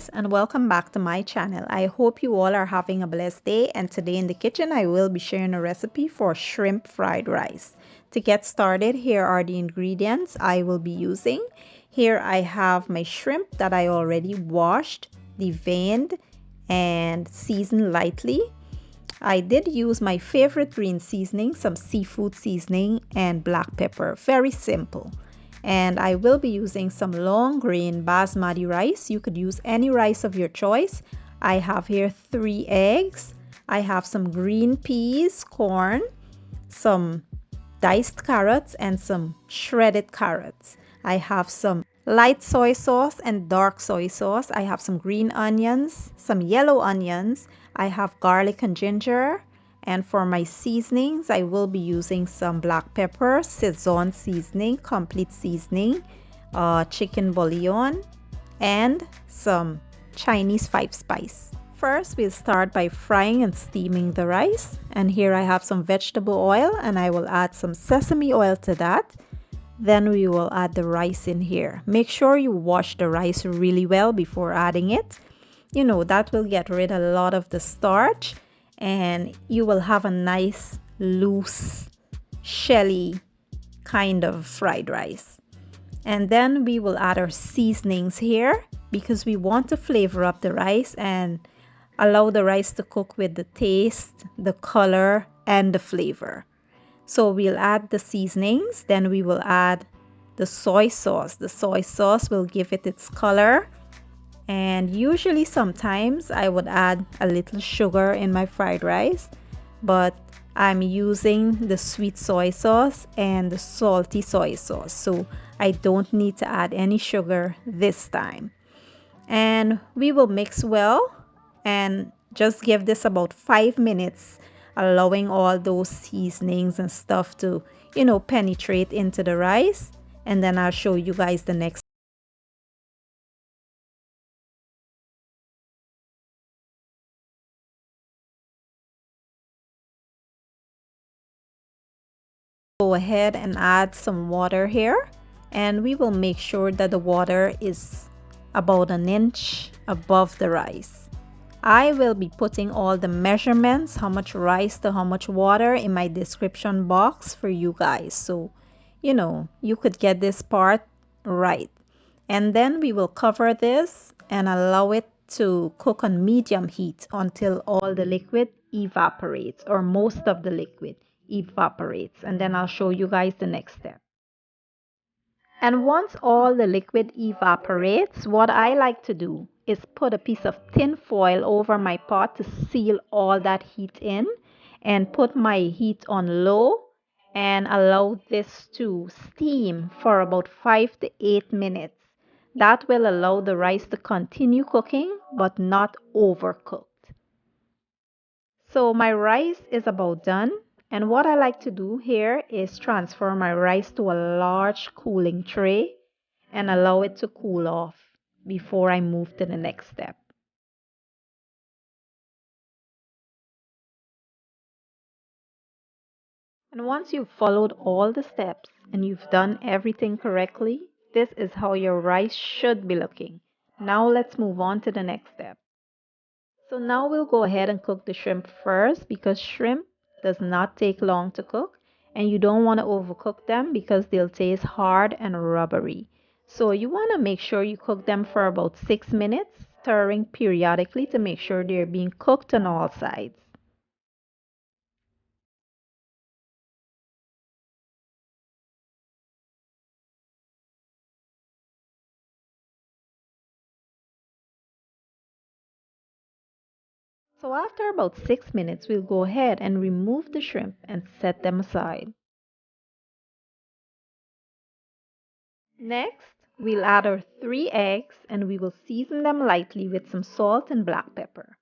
guys, and welcome back to my channel. I hope you all are having a blessed day, and today in the kitchen I will be sharing a recipe for shrimp fried rice. To get started, here are the ingredients I will be using. Here I have my shrimp that I already washed, deveined, and seasoned lightly. I did use my favorite green seasoning, some seafood seasoning, and black pepper. Very simple. And I will be using some long grain basmati rice. You could use any rice of your choice. I have here 3 eggs. I have some green peas, corn, some diced carrots, and some shredded carrots. I have some light soy sauce and dark soy sauce. I have some green onions, some yellow onions. I have garlic and ginger. And for my seasonings, I will be using some black pepper, sazon seasoning, complete seasoning, chicken bouillon, and some Chinese 5-spice. First, we'll start by frying and steaming the rice. And here I have some vegetable oil, and I will add some sesame oil to that. Then we will add the rice in here. Make sure you wash the rice really well before adding it. You know, that will get rid of a lot of the starch, and you will have a nice, loose, shelly kind of fried rice. And then we will add our seasonings here because we want to flavor up the rice and allow the rice to cook with the taste, the color, and the flavor. So we'll add the seasonings, then we will add the soy sauce. The soy sauce will give it its color. And usually sometimes I would add a little sugar in my fried rice, but I'm using the sweet soy sauce and the salty soy sauce, so I don't need to add any sugar this time. And we will mix well and just give this about 5 minutes, allowing all those seasonings and stuff to, penetrate into the rice. And then I'll show you guys the next. Go ahead and add some water here, and we will make sure that the water is about an inch above the rice. I will be putting all the measurements, how much rice to how much water, in my description box for you guys, so you could get this part right. And then we will cover this and allow it to cook on medium heat until all the liquid evaporates, or most of the liquid evaporates. And then I'll show you guys the next step. And once all the liquid evaporates, what I like to do is put a piece of tin foil over my pot to seal all that heat in, and put my heat on low and allow this to steam for about 5 to 8 minutes. That will allow the rice to continue cooking but not overcooked. So my rice is about done, and what I like to do here is transfer my rice to a large cooling tray and allow it to cool off before I move to the next step. And once you've followed all the steps and you've done everything correctly, this is how your rice should be looking. Now let's move on to the next step. So now we'll go ahead and cook the shrimp first, because shrimp does not take long to cook, and you don't want to overcook them because they'll taste hard and rubbery. So you want to make sure you cook them for about 6 minutes, stirring periodically to make sure they're being cooked on all sides. So after about 6 minutes, we'll go ahead and remove the shrimp and set them aside. Next, we'll add our 3 eggs, and we will season them lightly with some salt and black pepper.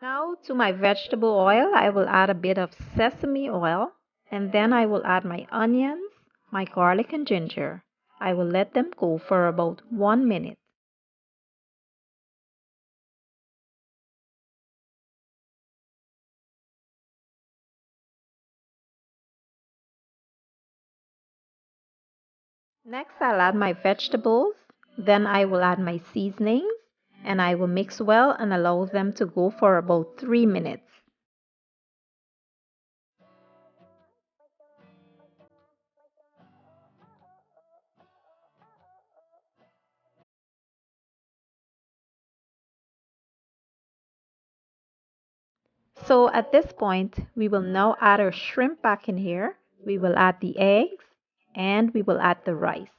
Now to my vegetable oil, I will add a bit of sesame oil, And then I will add my onions, my garlic and ginger. I will let them go for about 1 minute. Next, I'll add my vegetables. Then I will add my seasonings and I will mix well and allow them to go for about 3 minutes. So at this point, we will now add our shrimp back in here. We will add the eggs and we will add the rice.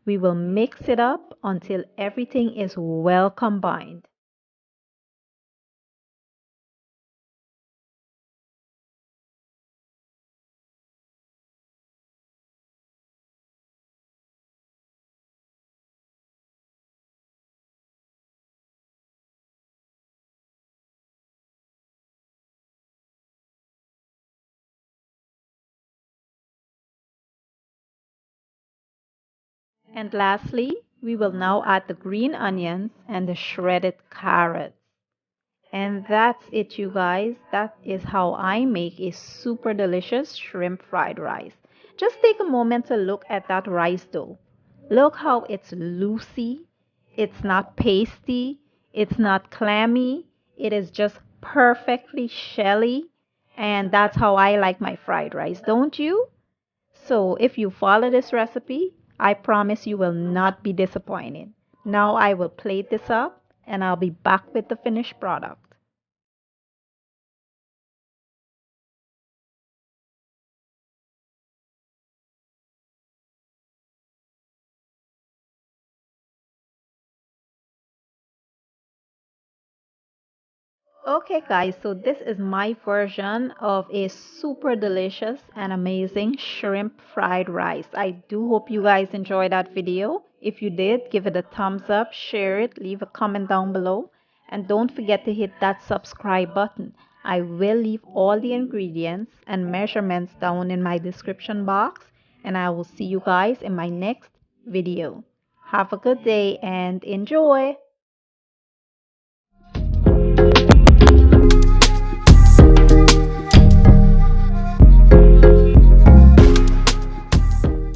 We will mix it up until everything is well combined. And lastly, we will now add the green onions and the shredded carrots. And that's it, you guys. That is how I make a super delicious shrimp fried rice. Just take a moment to look at that rice dough. Look how it's loosey. It's not pasty. It's not clammy. It is just perfectly shelly. And that's how I like my fried rice, don't you? So if you follow this recipe, I promise you will not be disappointed. Now I will plate this up and I'll be back with the finished product. Okay, guys, so this is my version of a super delicious and amazing shrimp fried rice. I do hope you guys enjoyed that video. If you did, give it a thumbs up, share it, leave a comment down below, and don't forget to hit that subscribe button. I will leave all the ingredients and measurements down in my description box, and I will see you guys in my next video. Have a good day and enjoy!